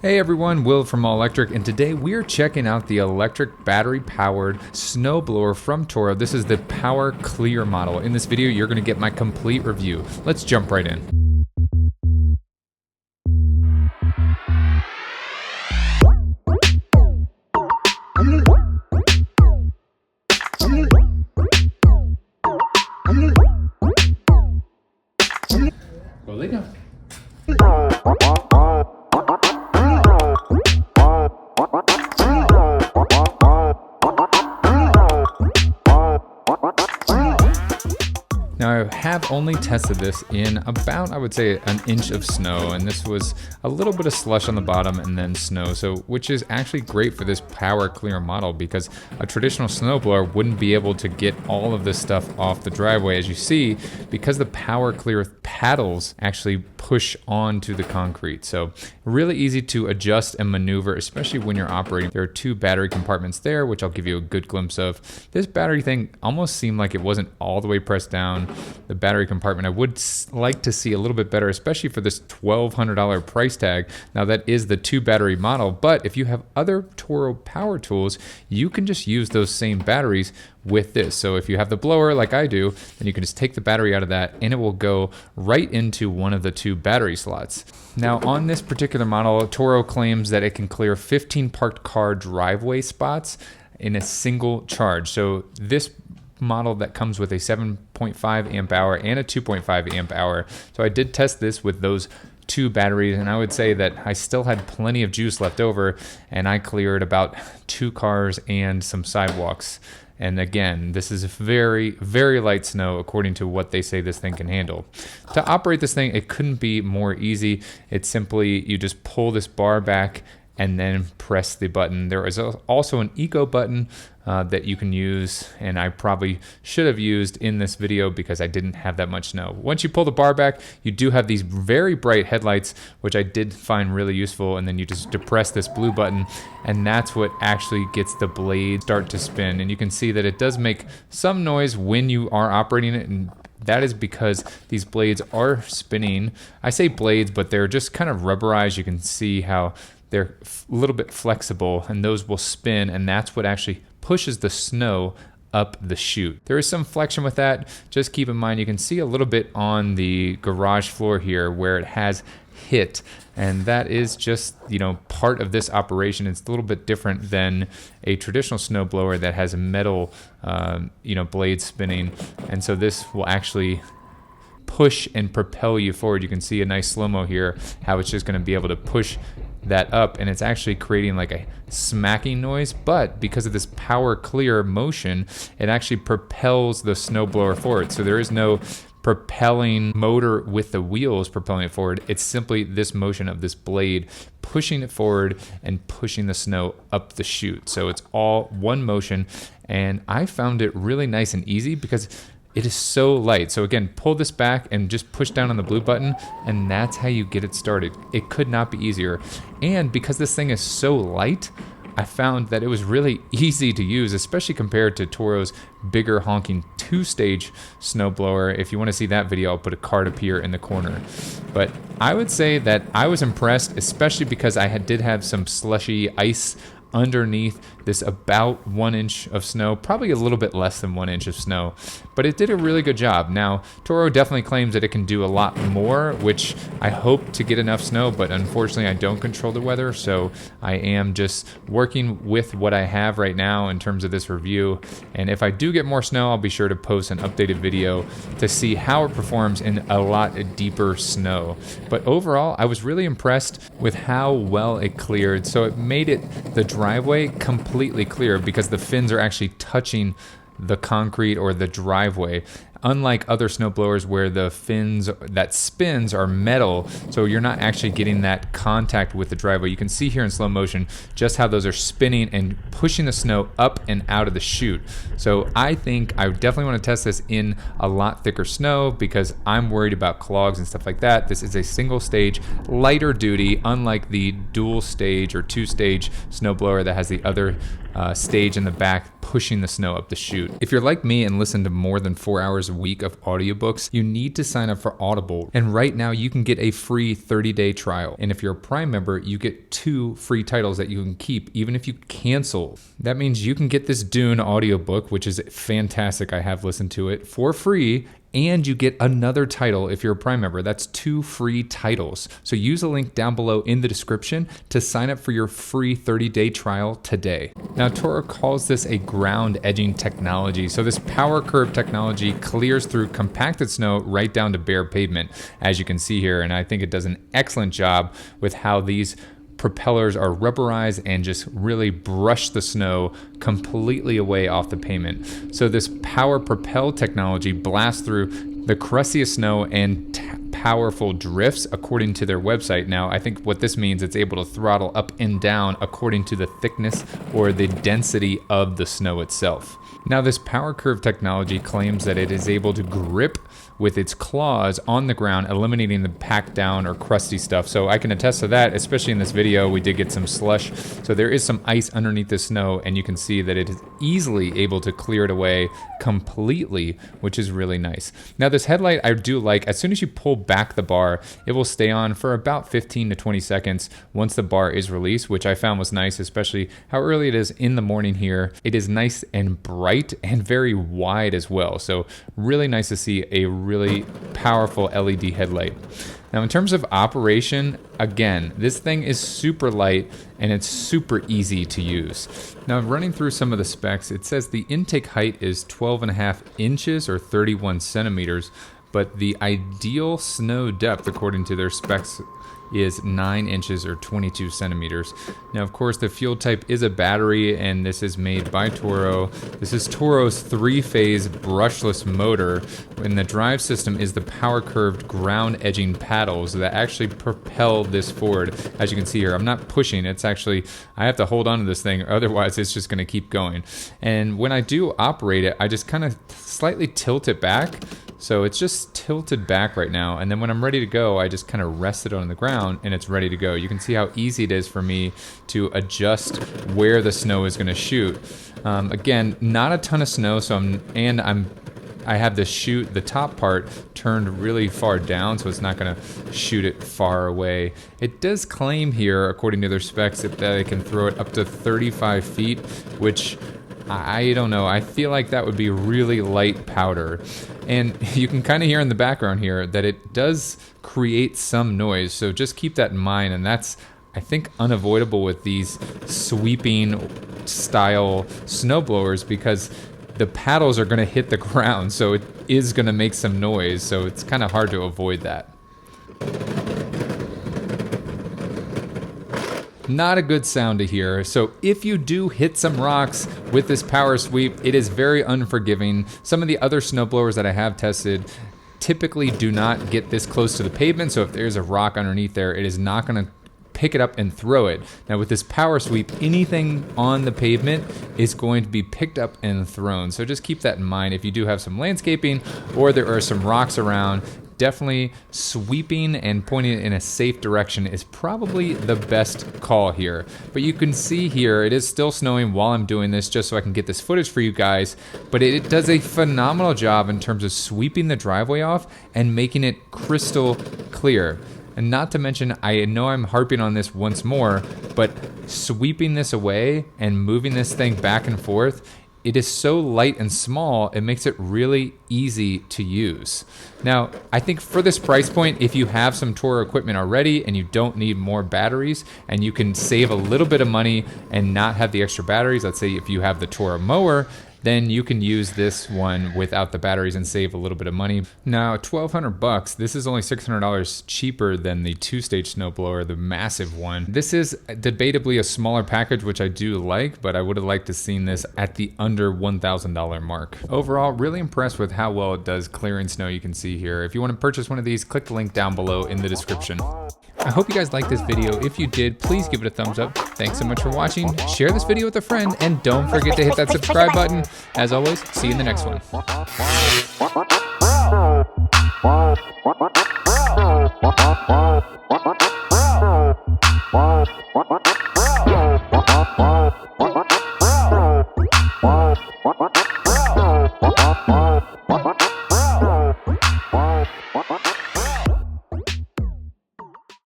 Hey everyone, Will from All Electric, and today we're checking out the electric battery-powered snowblower from Toro. This is the Power Clear model. In this video, you're going to get my complete review. Let's jump right in. Go lay down. Now I have only tested this in about, I would say, an inch of snow, and this was a little bit of slush on the bottom and then snow, so which is actually great for this Power Clear model because a traditional snowblower wouldn't be able to get all of this stuff off the driveway. As you see, because the Power Clear paddles actually push onto the concrete, so really easy to adjust and maneuver, especially when you're operating. There are two battery compartments there, which I'll give you a good glimpse of. This battery thing almost seemed like it wasn't all the way pressed down. The battery compartment I would like to see a little bit better, especially for this $1,200 price tag. Now that is the 2-battery model, but if you have other Toro power tools, you can just use those same batteries with this. So if you have the blower like I do, then you can just take the battery out of that and it will go right into one of the 2 battery slots. Now on this particular model, Toro claims that it can clear 15 parked car driveway spots in a single charge. So this model that comes with a 7.5 amp hour and a 2.5 amp hour. So I did test this with those 2 batteries, and I would say that I still had plenty of juice left over, and I cleared about 2 cars and some sidewalks. And again, this is very, very light snow according to what they say this thing can handle. To operate this thing, it couldn't be more easy. It's simply, you just pull this bar back and then press the button. There is also an eco button that you can use, and I probably should have used in this video because I didn't have that much snow. Once you pull the bar back, you do have these very bright headlights, which I did find really useful, and then you just depress this blue button, and that's what actually gets the blade start to spin. And you can see that it does make some noise when you are operating it, and that is because these blades are spinning. I say blades, but they're just kind of rubberized. You can see how they're a little bit flexible, and those will spin, and that's what actually pushes the snow up the chute. There is some flexion with that. Just keep in mind, you can see a little bit on the garage floor here where it has hit, and that is just, part of this operation. It's a little bit different than a traditional snowblower that has a metal, blade spinning, and so this will actually push and propel you forward. You can see a nice slow-mo here, how it's just going to be able to push that up, and it's actually creating like a smacking noise, but because of this Power Clear motion, it actually propels the snowblower forward. So there is no propelling motor with the wheels propelling it forward. It's simply this motion of this blade pushing it forward and pushing the snow up the chute. So it's all one motion, and I found it really nice and easy because it is so light. So again, pull this back and just push down on the blue button, and that's how you get it started. It could not be easier. And because this thing is so light, I found that it was really easy to use, especially compared to Toro's bigger honking 2-stage snowblower. If you want to see that video, I'll put a card up here in the corner. But I would say that I was impressed, especially because I did have some slushy ice underneath this about 1 inch of snow, probably a little bit less than 1 inch of snow, but it did a really good job. Now, Toro definitely claims that it can do a lot more, which I hope to get enough snow, but unfortunately I don't control the weather, so I am just working with what I have right now in terms of this review. And if I do get more snow, I'll be sure to post an updated video to see how it performs in a lot deeper snow. But overall, I was really impressed with how well it cleared. So it made it the driveway completely clear because the fins are actually touching the concrete or the driveway. Unlike other snowblowers where the fins that spins are metal, so you're not actually getting that contact with the driveway. You can see here in slow motion just how those are spinning and pushing the snow up and out of the chute. So I think I definitely want to test this in a lot thicker snow because I'm worried about clogs and stuff like that. This is a single stage, lighter duty, unlike the dual stage or 2-stage snowblower that has the other stage in the back pushing the snow up the chute. If you're like me and listen to more than 4 hours first week of audiobooks, you need to sign up for Audible. And right now you can get a free 30-day trial. And if you're a Prime member, you get 2 free titles that you can keep even if you cancel. That means you can get this Dune audiobook, which is fantastic. I have listened to it for free. And you get another title if you're a Prime member. That's 2 free titles. So use a link down below in the description to sign up for your free 30-day trial today. Now, Toro calls this a ground edging technology. So this power curve technology clears through compacted snow right down to bare pavement, as you can see here. And I think it does an excellent job with how these propellers are rubberized and just really brush the snow completely away off the pavement. So this power propel technology blasts through the crustiest snow and powerful drifts according to their website. Now, I think what this means, it's able to throttle up and down according to the thickness or the density of the snow itself. Now, this power curve technology claims that it is able to grip with its claws on the ground, eliminating the packed down or crusty stuff. So I can attest to that, especially in this video. We did get some slush. So there is some ice underneath the snow, and you can see that it is easily able to clear it away completely, which is really nice. Now, this headlight I do like. As soon as you pull back the bar, it will stay on for about 15 to 20 seconds once the bar is released, which I found was nice, especially how early it is in the morning here. It is nice and bright and very wide as well. So really nice to see a really powerful LED headlight. Now, in terms of operation, again, this thing is super light and it's super easy to use. Now, running through some of the specs, it says the intake height is 12.5 inches or 31 centimeters, but the ideal snow depth, according to their specs, is 9 inches or 22 centimeters. Now, of course, the fuel type is a battery, and this is made by Toro. This is Toro's 3-phase brushless motor, and the drive system is the power curved ground edging paddles that actually propel this forward. As you can see here, I'm not pushing, it's actually, I have to hold on to this thing, otherwise it's just gonna keep going. And when I do operate it, I just kind of slightly tilt it back. So it's just tilted back right now, and then when I'm ready to go, I just kind of rest it on the ground and it's ready to go. You can see how easy it is for me to adjust where the snow is going to shoot. Again, not a ton of snow, so I have the chute, the top part turned really far down, so it's not going to shoot it far away. It does claim here, according to their specs, that I can throw it up to 35 feet, which I don't know. I feel like that would be really light powder. And you can kind of hear in the background here that it does create some noise. So just keep that in mind. And that's, I think, unavoidable with these sweeping style snowblowers because the paddles are going to hit the ground. So it is going to make some noise. So it's kind of hard to avoid that. Not a good sound to hear. So if you do hit some rocks with this power sweep, it is very unforgiving. Some of the other snowblowers that I have tested typically do not get this close to the pavement. So if there's a rock underneath there, it is not going to pick it up and throw it. Now with this power sweep, anything on the pavement is going to be picked up and thrown. So just keep that in mind. If you do have some landscaping or there are some rocks around, definitely sweeping and pointing it in a safe direction is probably the best call here. But you can see here, it is still snowing while I'm doing this just so I can get this footage for you guys. But it does a phenomenal job in terms of sweeping the driveway off and making it crystal clear. And not to mention, I know I'm harping on this once more, but sweeping this away and moving this thing back and forth, it is so light and small, it makes it really easy to use. Now, I think for this price point, if you have some Toro equipment already and you don't need more batteries and you can save a little bit of money and not have the extra batteries, let's say if you have the Toro mower, then you can use this one without the batteries and save a little bit of money. Now, $1,200, this is only $600 cheaper than the 2-stage snowblower, the massive one. This is debatably a smaller package, which I do like, but I would have liked to seen this at the under $1,000 mark. Overall, really impressed with how well it does clearing snow, you can see here. If you want to purchase one of these, click the link down below in the description. I hope you guys liked this video. If you did, please give it a thumbs up. Thanks so much for watching. Share this video with a friend, and don't forget to hit that subscribe button. As always, see you in the next one.